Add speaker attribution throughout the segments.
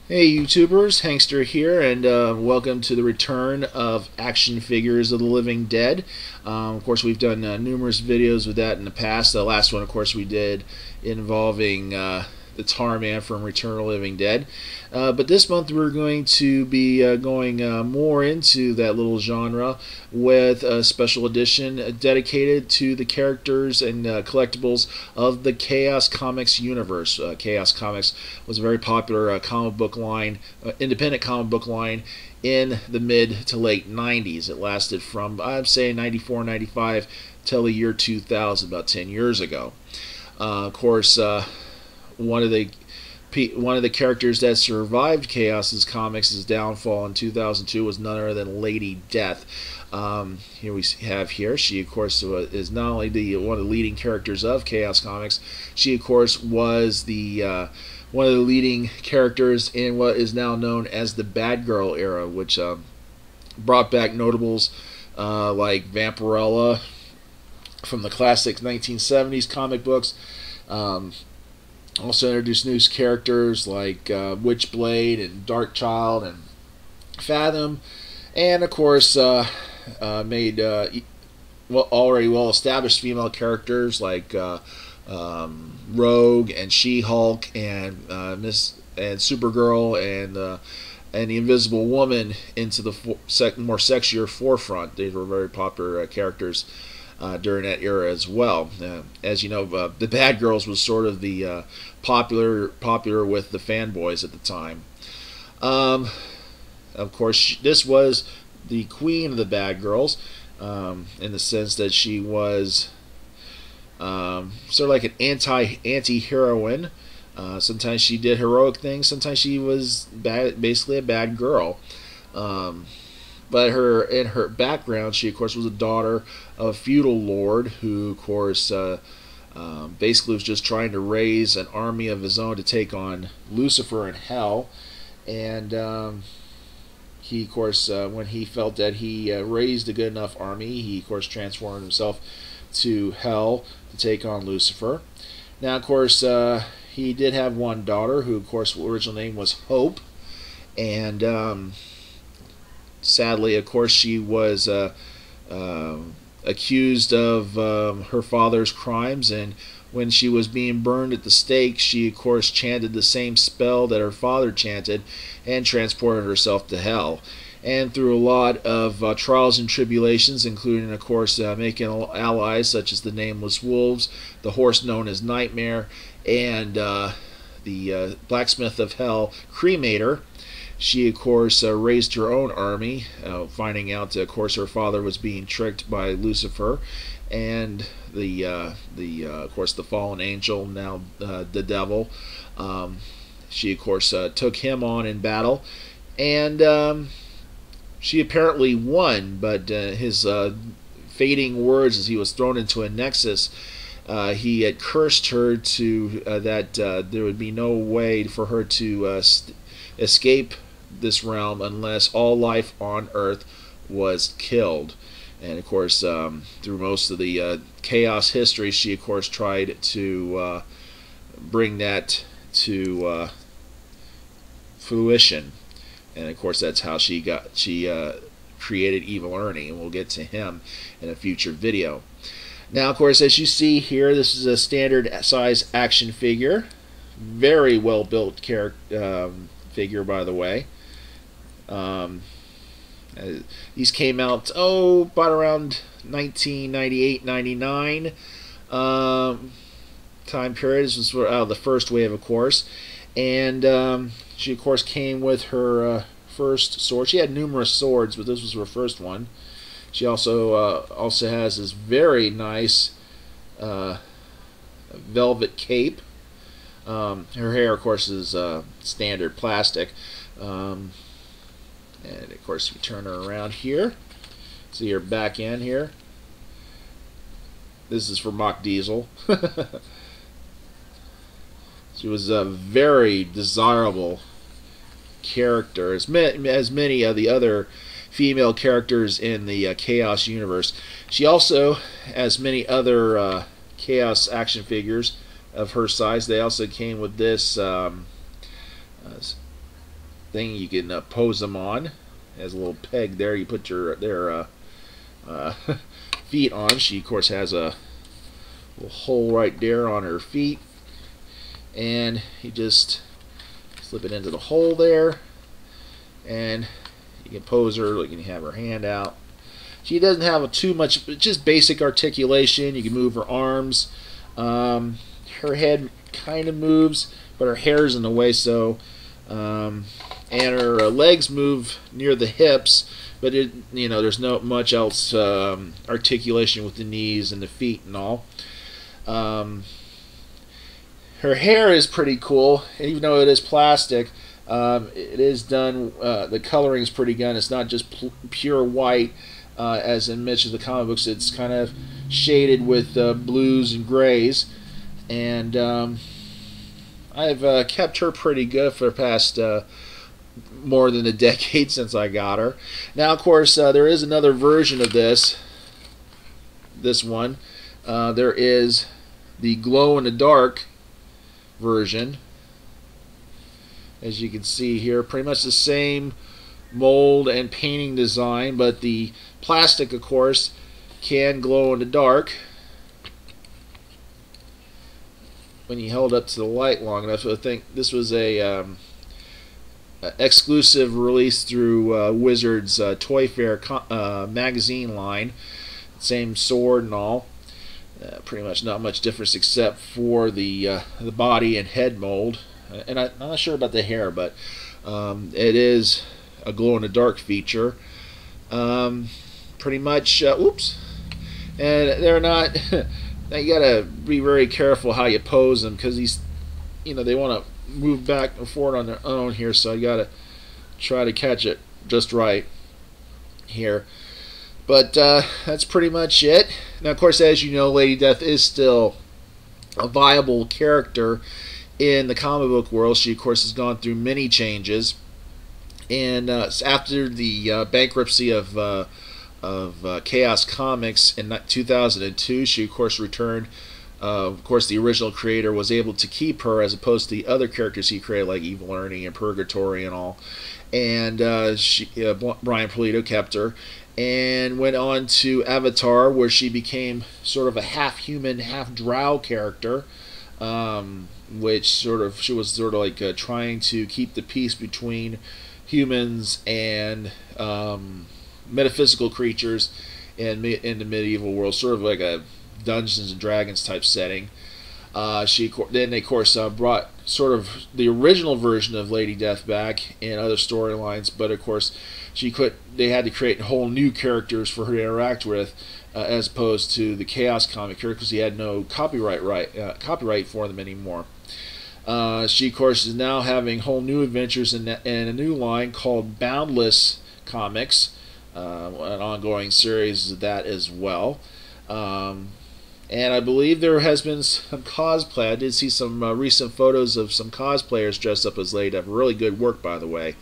Speaker 1: Hey YouTubers, Hankster here, and welcome to the return of action figures of the living dead. Of course, we've done numerous videos with that in the past. The last one, of course, we did involving the Tar Man from Return of the Living Dead. But this month we're going to be going more into that little genre with a special edition dedicated to the characters and collectibles of the Chaos Comics universe. Chaos Comics was a very popular comic book line, independent comic book line in the mid to late 90s. It lasted from, I'd say, 94, 95 till the year 2000, about 10 years ago. Of course, one of the characters that survived Chaos's comics' downfall in 2002 was none other than Lady Death. Here we have here. She, of course, is not only one of the leading characters of Chaos Comics. She, of course, was the one of the leading characters in what is now known as the Bad Girl era, which brought back notables like Vampirella from the classic 1970s comic books. Also introduced new characters like Witchblade and Darkchild and Fathom, and of course made already well-established female characters like Rogue and She-Hulk and Supergirl and the Invisible Woman into the more sexier forefront. These were very popular characters during that era as well. As you know, the Bad Girls was sort of the popular with the fanboys at the time. Of course, this was the queen of the Bad Girls, in the sense that she was sort of like an anti-heroine. Sometimes she did heroic things. Sometimes she was basically a bad girl. But in her background, she of course was a daughter of a feudal lord who, of course, basically was just trying to raise an army of his own to take on Lucifer and Hell. And he, of course, when he felt that he raised a good enough army, he, of course, transformed himself to Hell to take on Lucifer. Now, of course, he did have one daughter who, of course, original name was Hope, and sadly, of course, she was accused of her father's crimes, and when she was being burned at the stake, she, of course, chanted the same spell that her father chanted and transported herself to hell. And through a lot of trials and tribulations, including, of course, making allies such as the Nameless Wolves, the horse known as Nightmare, and the Blacksmith of Hell, Cremator, she, of course, raised her own army, finding out, of course, her father was being tricked by Lucifer, and of course, the fallen angel, now the devil. She, of course, took him on in battle, and she apparently won, but his fading words as he was thrown into a nexus, he had cursed her to that there would be no way for her to escape this realm unless all life on Earth was killed. And of course, through most of the Chaos history, she of course tried to bring that to fruition. And of course, that's how she created Evil Ernie, and we'll get to him in a future video. Now, of course, as you see here, this is a standard size action figure, very well built figure, by the way. These came out about around 1998-99 time period. This was the first wave, of course, and she of course came with her first sword. She had numerous swords, but this was her first one. She also has this very nice velvet cape. Her hair, of course, is standard plastic. And of course, you turn her around here. See her back end here. This is for Mock Diesel. She was a very desirable character, as many of the other female characters in the Chaos universe. She also, as many other Chaos action figures of her size, they also came with this thing you can pose them on. Has a little peg there. You put their feet on. She of course has a little hole right there on her feet, and you just slip it into the hole there, and you can pose her. Like, you can have her hand out. She doesn't have too much, just basic articulation. You can move her arms. Her head kind of moves, but her hair's in the way, so and her legs move near the hips, but there's not much else articulation with the knees and the feet and all. Her hair is pretty cool, even though it is plastic. It is done. The coloring is pretty good. It's not just pure white, as in much of the comic books. It's kind of shaded with blues and grays, and I've kept her pretty good for the past more than a decade since I got her. Now, of course, there is another version of this one. There is the glow-in-the-dark version. As you can see here, pretty much the same mold and painting design, but the plastic, of course, can glow in the dark when you held up to the light long enough. I think this was a exclusive release through Wizards Toy Fair magazine line. Same sword and all. Pretty much not much difference except for the body and head mold. And I'm not sure about the hair, but it is a glow-in-the-dark feature. Pretty much, oops. And they're not. Now you gotta be very careful how you pose them, because they want to move back and forth on their own here. So you gotta try to catch it just right here. But that's pretty much it. Now, of course, as you know, Lady Death is still a viable character in the comic book world. She, of course, has gone through many changes. And after the bankruptcy of Chaos Comics in 2002, she, of course, returned. Of course, the original creator was able to keep her, as opposed to the other characters he created, like Evil Ernie and Purgatory and all. And Brian Pulido kept her, and went on to Avatar, where she became sort of a half-human, half-drow character, which she was sort of like trying to keep the peace between humans and metaphysical creatures in the medieval world, sort of like a Dungeons and Dragons type setting. Then they, of course, brought sort of the original version of Lady Death back in other storylines, but of course they had to create whole new characters for her to interact with, as opposed to the Chaos comic characters, because he had no copyright for them anymore. She, of course, is now having whole new adventures in a new line called Boundless Comics, an ongoing series of that as well. And I believe there has been some cosplay. I did see some recent photos of some cosplayers dressed up as Lady Death. Really good work, by the way.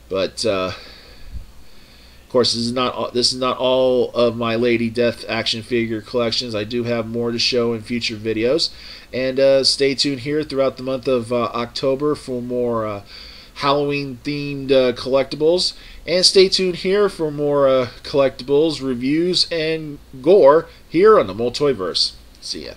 Speaker 1: But of course, this is not all of my Lady Death action figure collections. I do have more to show in future videos, and stay tuned here throughout the month of October for more Halloween-themed collectibles, and stay tuned here for more collectibles, reviews, and gore here on the Multoyverse. See ya.